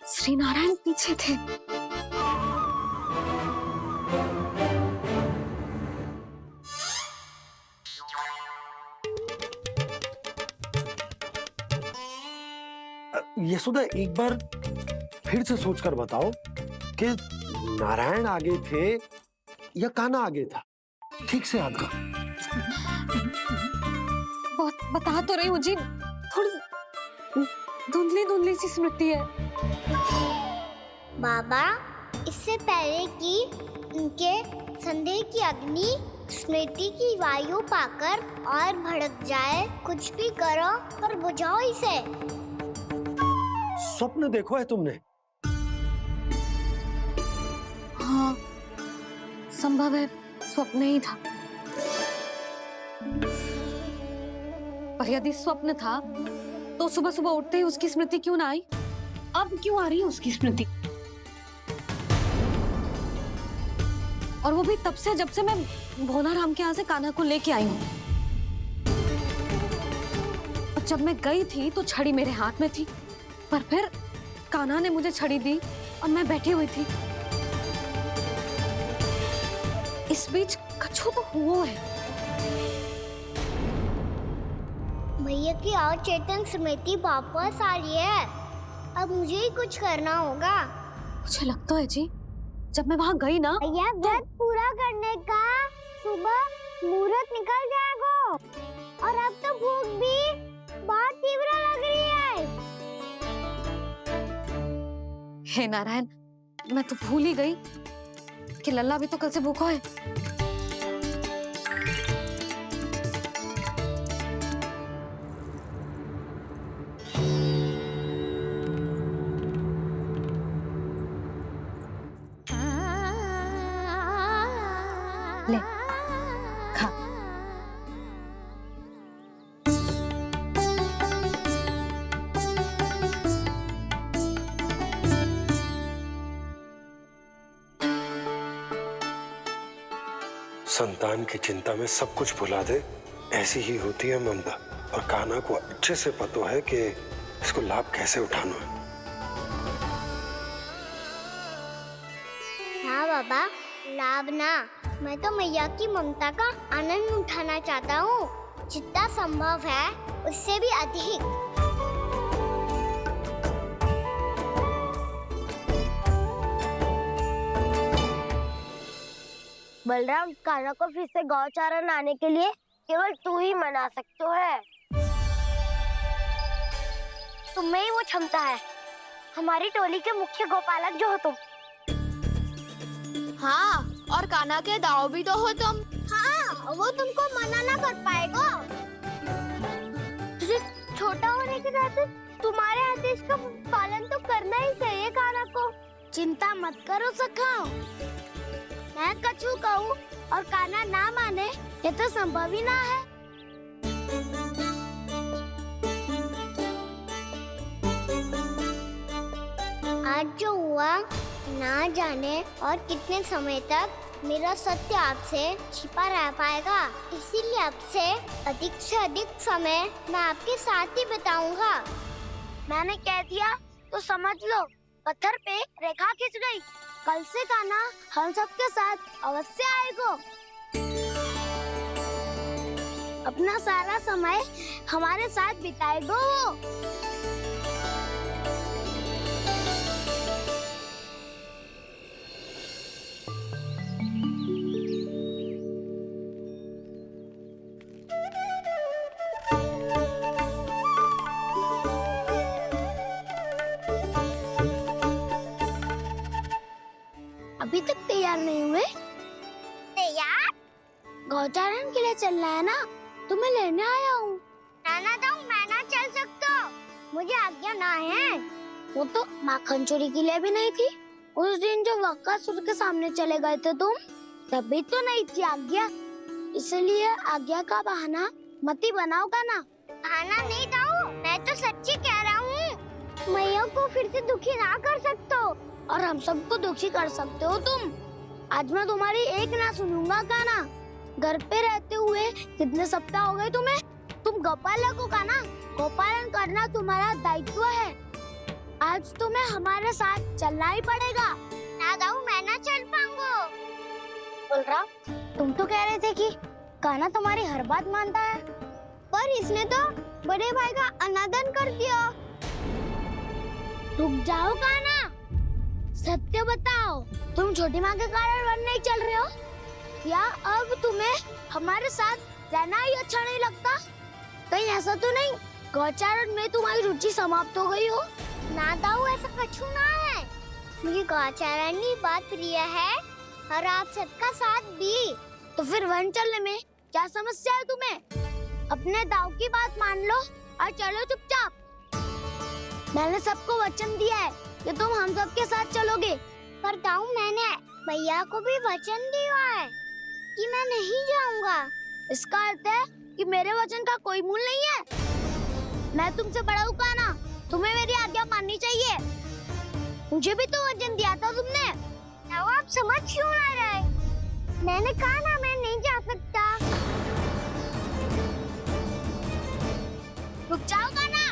श्री नारायण पीछे थे। यशोदा, एक बार फिर से सोचकर बताओ कि नारायण आगे थे या कान्हा आगे था? ठीक से याद करो। बहुत बता तो रही हूँ जी, थोड़ी धुंधली धुंधली सी स्मृति है। बाबा, इससे पहले कि उनके संदेह की अग्नि स्मृति की वायु पाकर और भड़क जाए, कुछ भी करो पर बुझाओ इसे। स्वप्न देखो है तुमने? हाँ, संभव है स्वप्न ही था। पर यदि स्वप्न था तो सुबह सुबह उठते ही उसकी स्मृति क्यों ना आई? अब क्यों आ रही है उसकी स्मृति? और वो भी तब से जब से मैं भोला राम के यहाँ से कान्हा को लेके आई हूँ। और जब मैं गई थी तो छड़ी मेरे हाथ में थी, पर फिर कान्हा ने मुझे छड़ी दी और मैं बैठी हुई थी। इस बीच कछु तो हुआ है। भैया की और चेतन स्मृति वापस आ रही है। अब मुझे ही कुछ करना होगा। मुझे लगता है जी, जब मैं वहाँ गई ना, भैया व्रत पूरा करने का सुबह मुहूर्त निकल जाएगा और अब तो भूख भी बहुत तीव्र लग रही है। हे नारायण, मैं तो भूल ही गई कि लल्ला भी तो कल से भूखा है। ले खा। संतान की चिंता में सब कुछ भुला दे, ऐसी ही होती है ममता। और कान्हा को अच्छे से पता है कि इसको लाभ कैसे उठाना है। हाँ बाबा, लाभ ना, मैं तो मैया की ममता का आनंद उठाना चाहता हूँ, जितना संभव है उससे भी अधिक। बलराम, कान्हा को फिर से गौचारण आने के लिए केवल तू ही मना सकते है। तुम्हें ही वो क्षमता है, हमारी टोली के मुख्य गोपालक जो हो तुम। हाँ, और कान्हा के दाव भी तो हो तुम। हाँ, वो तुमको मना ना कर पाएगा। तुझे छोटा होने के नाते तुम्हारे आदेश का पालन तो करना ही चाहिए कान्हा को। चिंता मत करो सखा, मैं कछु कहूँ और कान्हा ना माने, ये तो संभव ही ना है। आज जो हुआ ना जाने और कितने समय तक मेरा सत्य आपसे छिपा रह पाएगा, इसीलिए आपसे अधिक से अधिक समय मैं आपके साथ ही बिताऊंगा। मैंने कह दिया तो समझ लो, पत्थर पे रेखा खिंच गई। कल से कान्हा हम सबके साथ अवश्य आएगा। अपना सारा समय हमारे साथ बिताएगा वो। अभी तक तैयार नहीं हुए? तैयार? गौचारण के लिए चलना है ना, तुम्हें लेने आया हूँ। नाना तो मैं ना चल सकता, मुझे आज्ञा ना है। वो तो माखन चोरी के लिए भी नहीं थी। उस दिन जो वक्कासुर के सामने चले गए थे तुम, तभी तो नहीं थी आज्ञा। इसलिए आज्ञा का बहाना मत ही बनाओगा ना। बहाना नहीं दाऊ, मैं तो सच्ची कह रहा हूँ। मैया को फिर से दुखी ना कर सकते हो और हम सबको दुखी कर सकते हो तुम। आज मैं तुम्हारी एक ना सुनूंगा कान्हा। घर पे रहते हुए कितने सप्ताह हो गए तुम्हें? तुम गोपालक हो कान्हा, गोपालन करना तुम्हारा दायित्व है। आज तुम्हें हमारे साथ चलना ही पड़ेगा। ना दाऊ, मैं ना चल पाऊंगा। बलराम, तुम तो कह रहे थे कि कान्हा तुम्हारी हर बात मानता है, पर इसने तो बड़े भाई का अनादर कर दिया। रुक जाओ कान्हा, सत्य बताओ, तुम छोटी माँ के कारण वन नहीं चल रहे हो या अब तुम्हें हमारे साथ रहना ही अच्छा नहीं लगता? कहीं ऐसा तो नहीं गौचारण में तुम्हारी रुचि समाप्त हो गई हो? ना दाऊ, ऐसा कछु ना है। मुझे गौचारण की बात प्रिय है और आप सबका साथ भी। तो फिर वन चलने में क्या समस्या है तुम्हें? अपने दाऊ की बात मान लो और चलो चुपचाप। मैंने सबको वचन दिया है कि तुम हम सबके साथ चलोगे। पर दाऊ, मैंने भैया को भी वचन दिया है कि मैं नहीं जाऊंगा। इसका अर्थ है कि मेरे वचन का कोई मूल नहीं है। मैं तुमसे बड़ा हूँ कान्हा, तुम्हें मेरी आज्ञा माननी चाहिए। मुझे भी तो वचन दिया था तुमने। अब आप समझ क्यों आ रहे? मैंने कहा ना मैं नहीं जा सकता। रुक जाओ कान्हा।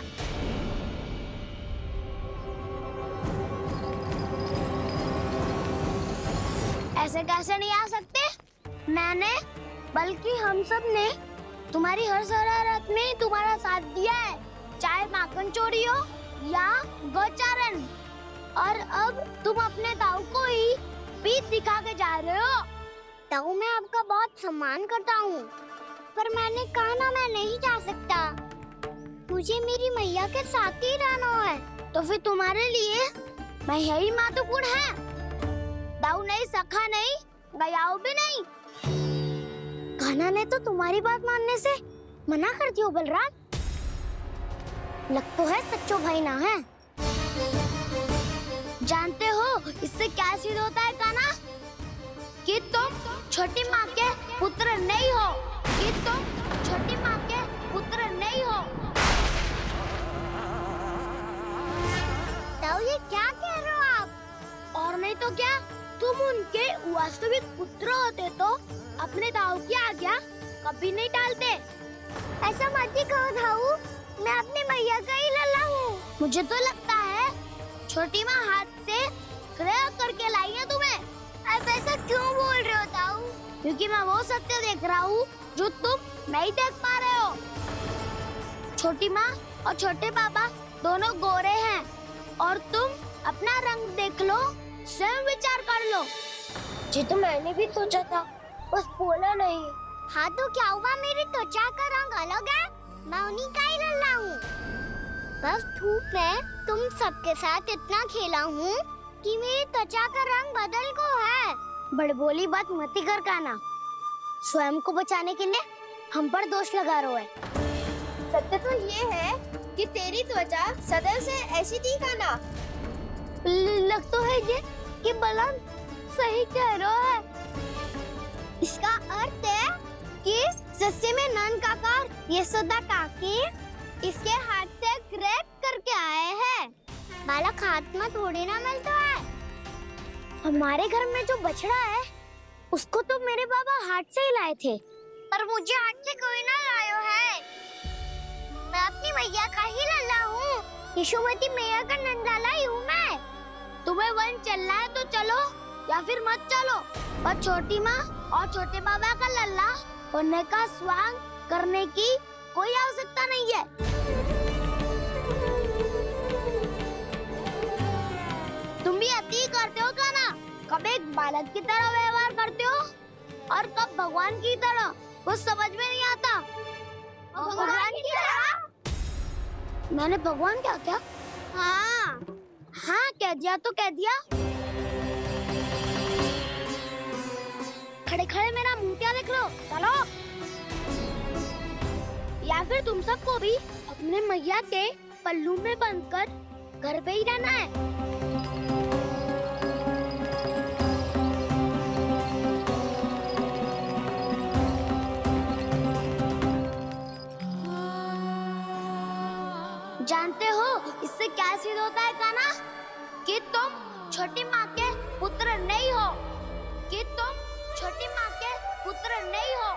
ऐसे कैसे नहीं आ सकते? मैंने बल्कि हम सब ने तुम्हारी हर शरारत में तुम्हारा साथ दिया है, चाहे माखन चोरी हो या गोचारण। और अब तुम अपने ताऊ को ही पीठ दिखा के जा रहे हो। ताऊ मैं आपका बहुत सम्मान करता हूँ, पर मैंने कहा ना मैं नहीं जा सकता। मुझे मेरी मैया के साथ ही रहना है। तो फिर तुम्हारे लिए मैं यही महत्वपूर्ण है। ताऊ नहीं, सखा नहीं, गयाऊ भी नहीं। कान्हा ने तो तुम्हारी बात मानने से मना कर दिया बलराम। लग तो है सच्चो भाई ना है। जानते हो इससे क्या सिद्ध होता है कान्हा? कि तुम छोटी माँ के पुत्र नहीं हो, कि तुम छोटी माँ के पुत्र नहीं हो। ताऊ ये क्या कह रहे हो आप? और नहीं तो क्या, तुम उनके वास्तविक पुत्र होते तो अपने ताऊ की आज्ञा कभी नहीं टालते। ऐसा मत ही कहो ताऊ, मैं अपनी मैया का ही लल्ला हूँ। मुझे तो लगता है छोटी माँ हाथ से ग्रह करके लाई है तुम्हें। आप ऐसा क्यों बोल रहे हो ताऊ? क्योंकि मैं वो सत्य देख रहा हूँ जो तुम नहीं देख पा रहे हो। छोटी माँ और छोटे पापा दोनों गोरे हैं और तुम अपना रंग देख लो, स्वयं विचार कर लो। जी तो मैंने भी सोचा था, बस बोला नहीं। हाँ तो क्या हुआ, मेरी त्वचा का रंग अलग है, मैं उन्हीं का ही लल्ला हूँ। बस धूप में तुम सबके साथ इतना खेला हूँ कि मेरी त्वचा का रंग बदल को है। बड़बोली बात मत ही कर कान्हा, स्वयं को बचाने के लिए हम पर दोष लगा रहे हो। सत्य तो ये है कि तेरी त्वचा सदैव से ऐसी थी कान्हा। लग तो है ये कि बलराम सही कह रहा है। इसका अर्थ है कि सस्ते में नन काकार यशोदा काकी इसके हाथ से ग्रेट करके आए हैं। बालक हाथ में थोड़ी ना मिलता है। हमारे घर में जो बछड़ा है उसको तो मेरे बाबा हाथ से ही लाए थे, पर मुझे हाथ से कोई ना लायो है। मैं अपनी मैया का ही लल्ला हूँ, यशोमती मैया का नंदलाला ही हूँ मैं। तुम्हें वन चलना है तो चलो या फिर मत चलो, और छोटी माँ और छोटे बाबा का लल्ला होने का स्वांग करने की कोई आवश्यकता नहीं है। तुम भी अति करते हो कान्हा, कब एक बालक की तरह व्यवहार करते हो और कब भगवान की तरह, कुछ समझ में नहीं आता। भगवान की तरह? मैंने भगवान क्या क्या? हाँ हाँ कह दिया तो कह दिया। खड़े खड़े मेरा मुंह क्या देख लो, चलो। या फिर तुम सबको भी अपने मैया के पल्लू में बंधकर घर पे ही रहना है। जानते हो इससे क्या सिद्ध होता है कान्हा? कि तुम छोटी माँ के पुत्र नहीं हो, कि तुम छोटी माँ के पुत्र नहीं हो।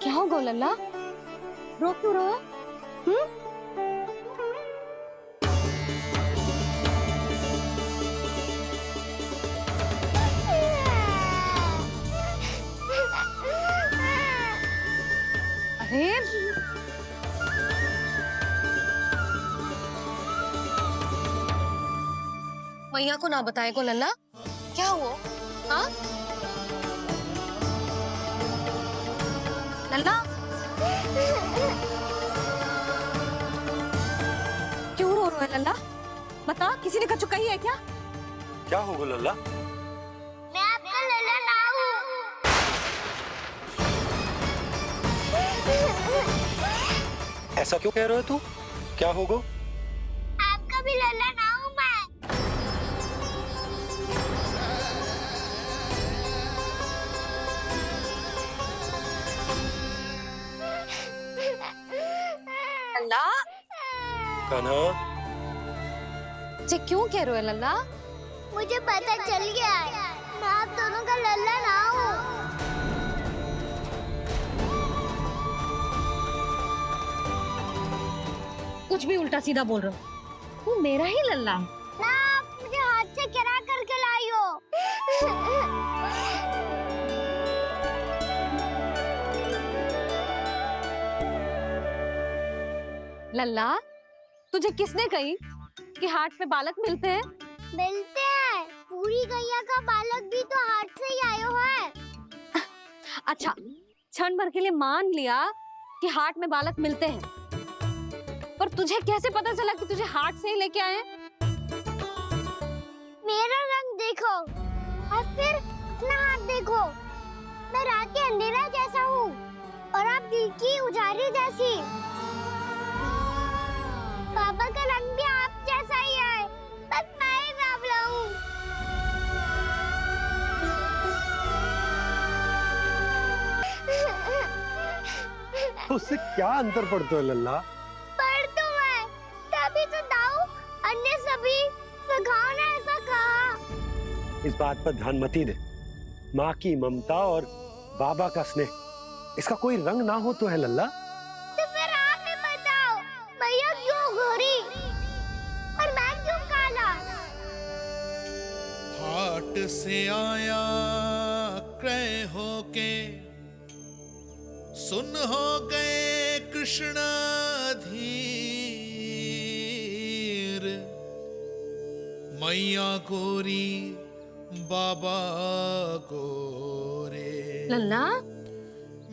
क्या हो गो लल्ला, रो क्यों रहे हो? अरे मैया को ना बताए को लल्ला, क्या हुआ? हाँ लल्ला क्यों रो रहा है लल्ला? बता, किसी ने कछु कही है क्या? क्या होगा लल्ला? मैं आपका लल्ला ना हूँ। ऐसा क्यों कह रहे हो तू? क्या होगा? आपका भी लल्ला ना हूँ मैं। लल्ला कान्हा, जे क्यों कह रहे हो लल्ला? मुझे पता चल गया है, मैं आप दोनों का लल्ला ना हूँ। कुछ भी उल्टा सीधा बोल रहे हो। तू मेरा ही लल्ला है। ना, आप मुझे हाथ से गिरा करके लाई हो। लल्ला, तुझे किसने कही कि हाट में बालक मिलते हैं? मिलते हैं। पूरी गैया का बालक भी तो हाट से ही आयो है। अच्छा, क्षण भर के लिए मान लिया कि हाट में बालक मिलते हैं, पर तुझे कैसे पता चला कि तुझे हाट से ही लेके आए हैं? मेरा रंग देखो और फिर अपना हाथ देखो। मैं रात के अंधेरा जैसा हूँ और आप दिल की उजाली जैसी। पापा का रंग भी आप जैसा ही है, बस मैं ही बावला हूँ। तो उससे क्या अंतर पड़ता है लल्ला? पर तो मैं तभी तो दाऊ अन्य सभी सखाओ ने ऐसा कहा। इस बात पर ध्यान मत ही दे। माँ की ममता और बाबा का स्नेह, इसका कोई रंग ना हो तो है लल्ला। तो फिर आप ही बताओ, भैया क्यों गोरी और मैं क्यों काला? हाट से आया क्रय होके, सुन हो गए कृष्ण धीर। मैया गोरी बाबा गोरे। लल्ला,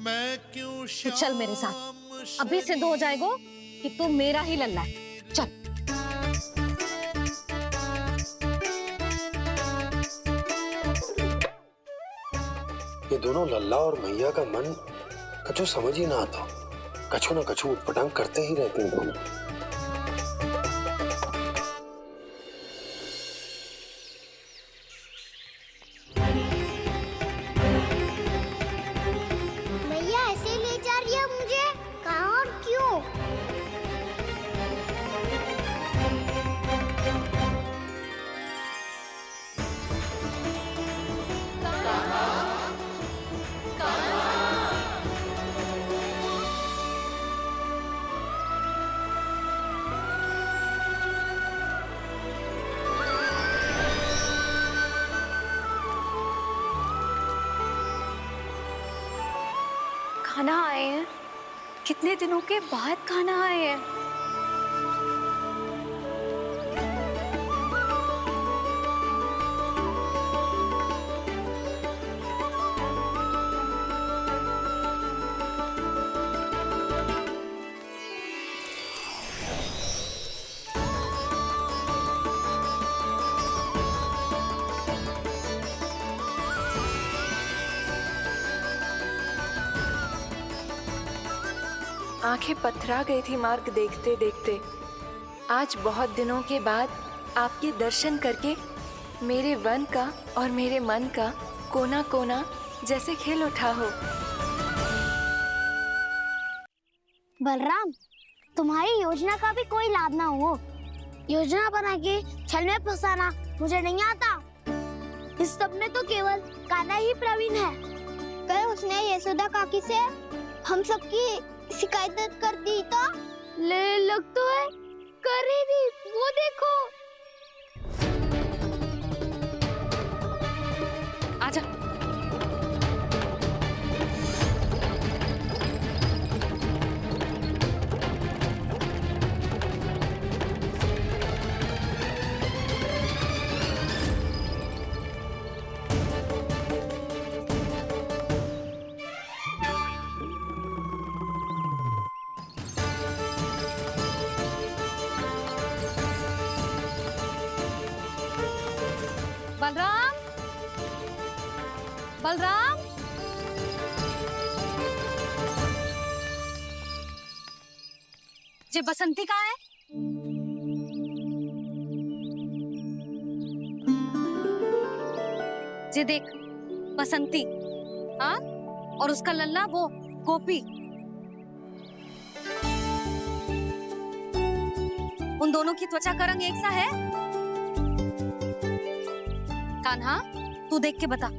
मैं क्यों तू चल मेरे साथ। अभी सिद्ध हो जाएगा कि तू मेरा ही लल्ला है। चल। ये दोनों लल्ला और मैया का मन कछु समझ ही ना आता। कछु ना कछु उटपटांग करते ही रहते हैं दोनों। भैया ऐसे ले जा रही है मुझे, कहाँ और क्यों? खाना आए हैं, कितने दिनों के बाद खाना आए हैं। आंखें पथरा गई थी मार्ग देखते देखते। आज बहुत दिनों के बाद आपके दर्शन करके मेरे वन का और मेरे मन का कोना कोना जैसे खिल उठा हो। बलराम, तुम्हारी योजना का भी कोई लाभ ना हो। योजना बना के छल में फंसाना मुझे नहीं आता। इस सब में तो केवल कान्हा ही प्रवीण है। कल उसने यशोदा काकी से हम सबकी शिकायत कर दी तो ले लग तो है कर ही दी। वो देखो। आजा। बलराम, ये बसंती कहाँ है? ये देख, बसंती, हाँ, और उसका लल्ला वो गोपी। उन दोनों की त्वचा का रंग एक सा है? कान्हा, तू देख के बता,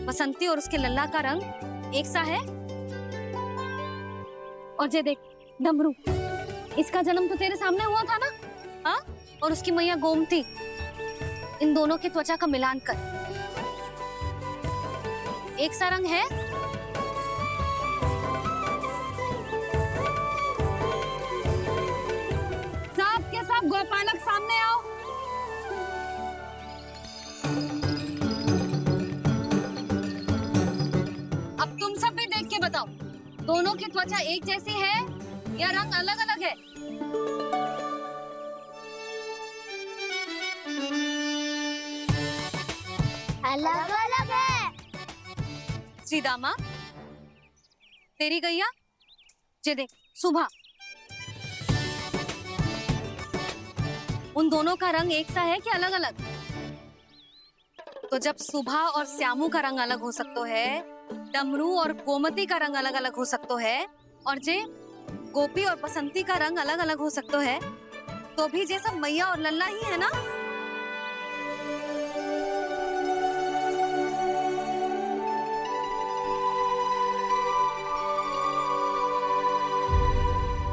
बसंती और उसके लल्ला का रंग एक सा है? और ये देख, डमरू, इसका जन्म तो तेरे सामने हुआ था ना? हाँ, और उसकी मैया गोमती। इन दोनों की त्वचा का मिलान कर, एक सा रंग है? सब के सब गोपालक सामने आओ। अब तुम सब भी देख के बताओ, दोनों की त्वचा एक जैसी है या रंग अलग अलग है? अलग अलग है। श्रीदामा, तेरी गैया, ये देख, सुबह, उन दोनों का रंग एक सा है कि अलग अलग? तो जब सुबह और श्यामू का रंग अलग हो सकता है, डमरू और गोमती का रंग अलग अलग हो सकता है, और जे गोपी और बसंती का रंग अलग अलग हो सकता है, तो भी जे सब मैया और लल्ला ही है ना?